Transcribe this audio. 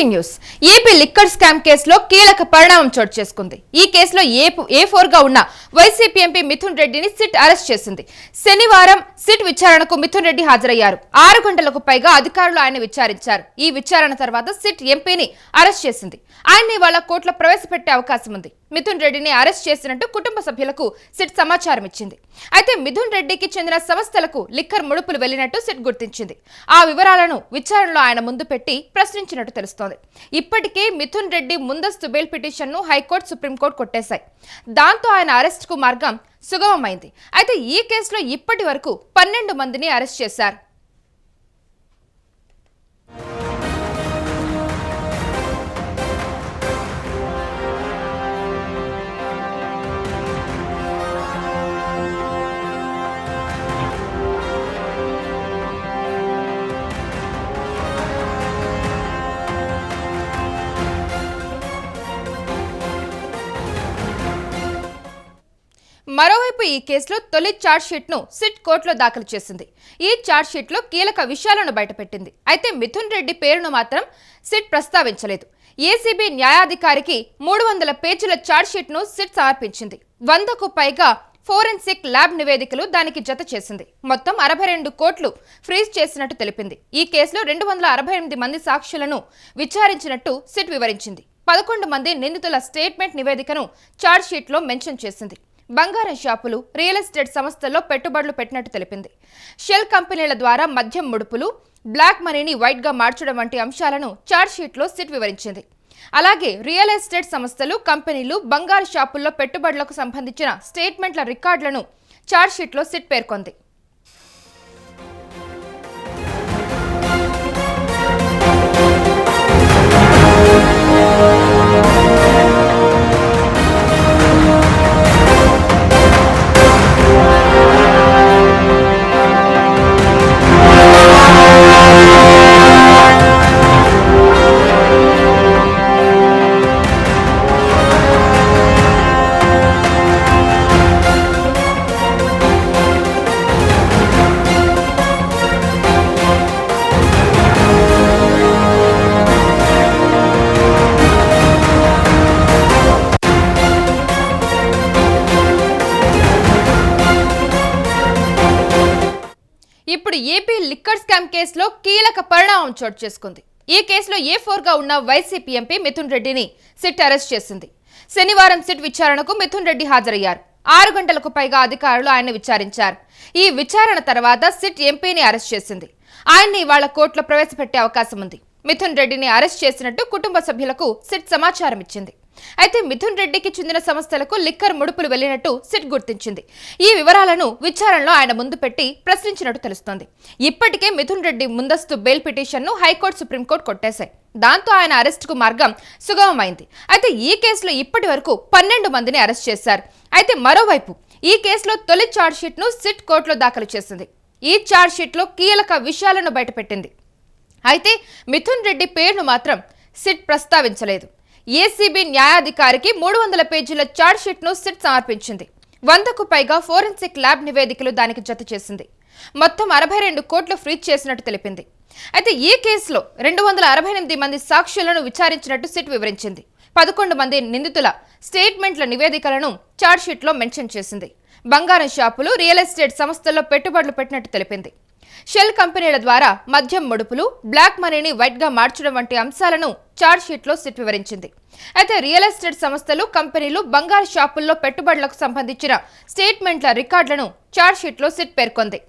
Breaking news. AP liquor scam కేసులో కీలక పరిణామం చోటు చేసుకుంది. ఈ కేసులో A4 గా ఉన్న వైసీపీ ఎంపీ మిథున్ రెడ్డిని సిట్ అరెస్ట్ చేసింది. శనివారం సిట్ విచారణకు మిథున్ రెడ్డి హాజరయ్యారు. 6 గంటలకు పైగా అధికారులు ఆయన విచారించారు. ఈ విచారణ తర్వాత సిట్ ఎంపీని అరెస్ట్ చేసింది. ఆయన్ని వాళ్ళ కోర్టులో ప్రవేశపెట్టే అవకాశం ఉంది. మిథున్ రెడ్డిని అరెస్ట్ చేసినట్టు కుటుంబ సభ్యులకు సిట్ సమాచారం ఇచ్చింది. అయితే మిథున్ రెడ్డికి చెందిన సంస్థలకు లిక్కర్ ముడుపులు వెళ్లినట్టు సిట్ గుర్తించింది. ఆ వివరాలను విచారణలో ఆయన ముందు పెట్టి ప్రశ్నించినట్టు తెలుస్తోంది. ఇప్పటికే మిథున్ రెడ్డి ముందస్తు బెయిల్ పిటిషన్ను హైకోర్టు, సుప్రీంకోర్టు కొట్టేశాయి. దాంతో ఆయన అరెస్టుకు మార్గం సుగమమైంది. అయితే ఈ కేసులో ఇప్పటి వరకు 12 మందిని అరెస్ట్ చేశారు. మరోవైపు ఈ కేసులో తొలి ఛార్జ్షీట్ ను సిట్ కోర్టులో దాఖలు చేసింది. ఈ ఛార్జ్షీట్ లో కీలక విషయాలను బయటపెట్టింది. అయితే మిథున్ రెడ్డి పేరును మాత్రం సిట్ ప్రస్తావించలేదు. ఏసీబీ న్యాయాధికారికి 300 పేజీల ఛార్జ్షీట్ ను సిట్ సమర్పించింది. 100కు పైగా ఫోరెన్సిక్ ల్యాబ్ నివేదికలు దానికి జత చేసింది. మొత్తం 62 కోట్లు ఫ్రీజ్ చేసినట్టు తెలిపింది. ఈ కేసులో 268 మంది సాక్షులను విచారించినట్టు సిట్ వివరించింది. 11 మంది నిందితుల స్టేట్మెంట్ నివేదికను ఛార్జ్షీట్ లో మెన్షన్ చేసింది. బంగారం షాపులు, రియల్ ఎస్టేట్ సంస్థల్లో పెట్టుబడులు పెట్టినట్టు తెలిపింది. షెల్ కంపెనీల ద్వారా మద్యం ముడుపులు, బ్లాక్ మనీని వైట్ గా మార్చడం వంటి అంశాలను ఛార్జ్షీట్ లో సిట్ వివరించింది. అలాగే రియల్ ఎస్టేట్ సంస్థలు, కంపెనీలు, బంగారు షాపుల్లో పెట్టుబడులకు సంబంధించిన స్టేట్మెంట్ల రికార్డులను ఛార్జ్షీట్ లో సిట్ పేర్కొంది. ఇప్పుడు ఏపీ లిక్కర్ స్కామ్ కేసులో కీలక పరిణామం చోటు చేసుకుంది. ఈ కేసులో A4 గా ఉన్న వైసీపీ ఎంపీ మిథున్ రెడ్డిని సిట్ అరెస్ట్ చేసింది. శనివారం సిట్ విచారణకు మిథున్ రెడ్డి హాజరయ్యారు. 6 గంటలకు పైగా అధికారులు ఆయన విచారించారు. ఈ విచారణ తర్వాత సిట్ ఎంపీని అరెస్ట్ చేసింది. ఆయన్ని వాళ్ళ కోర్టులో ప్రవేశపెట్టే అవకాశం ఉంది. మిథున్ రెడ్డిని అరెస్ట్ చేసినట్టు కుటుంబ సభ్యులకు సిట్ సమాచారం ఇచ్చింది. అయితే మిథున్ రెడ్డికి చెందిన సంస్థలకు లిక్కర్ ముడుపులు వెళ్లినట్టు సిట్ గుర్తించింది. ఈ వివరాలను విచారణలో ఆయన ముందు పెట్టి ప్రశ్నించినట్టు తెలుస్తోంది. ఇప్పటికే మిథున్ రెడ్డి ముందస్తు బెయిల్ పిటిషన్ను హైకోర్టు, సుప్రీంకోర్టు కొట్టేశాయి. దాంతో ఆయన అరెస్టుకు మార్గం సుగమమైంది. అయితే ఈ కేసులో ఇప్పటి వరకు 12 మందిని అరెస్ట్ చేశారు. అయితే మరోవైపు ఈ కేసులో తొలి ఛార్జ్షీట్ ను సిట్ కోర్టులో దాఖలు చేసింది. ఈ ఛార్జ్షీట్ లో కీలక విషయాలను బయటపెట్టింది. అయితే మిథున్ రెడ్డి పేరును మాత్రం సిట్ ప్రస్తావించలేదు. ఏసీబీ న్యాయాధికారికి 300 పేజీల ఛార్జ్షీట్ ను సిట్ సమర్పించింది. 100కు పైగా ఫోరెన్సిక్ ల్యాబ్ నివేదికలు దానికి జత చేసింది. మొత్తం 62 కోట్లు ఫ్రీజ్ చేసినట్టు తెలిపింది. అయితే ఈ కేసులో 268 మంది సాక్షులను విచారించినట్టు సిట్ వివరించింది. 11 మంది నిందితుల స్టేట్మెంట్ల నివేదికలను ఛార్జ్షీట్ లో మెన్షన్ చేసింది. బంగారం షాపులు, రియల్ ఎస్టేట్ సంస్థల్లో పెట్టుబడులు పెట్టినట్టు తెలిపింది. షెల్ కంపెనీల ద్వారా మద్యం ముడుపులు, బ్లాక్ మనీని వైట్ గా మార్చడం వంటి అంశాలను ఛార్జ్షీట్ లో సిట్ వివరించింది. అయితే రియల్ ఎస్టేట్ సంస్థలు, కంపెనీలు, బంగారు షాపుల్లో పెట్టుబడులకు సంబంధించిన స్టేట్మెంట్ల రికార్డులను ఛార్జ్షీట్ లో సిట్ పేర్కొంది.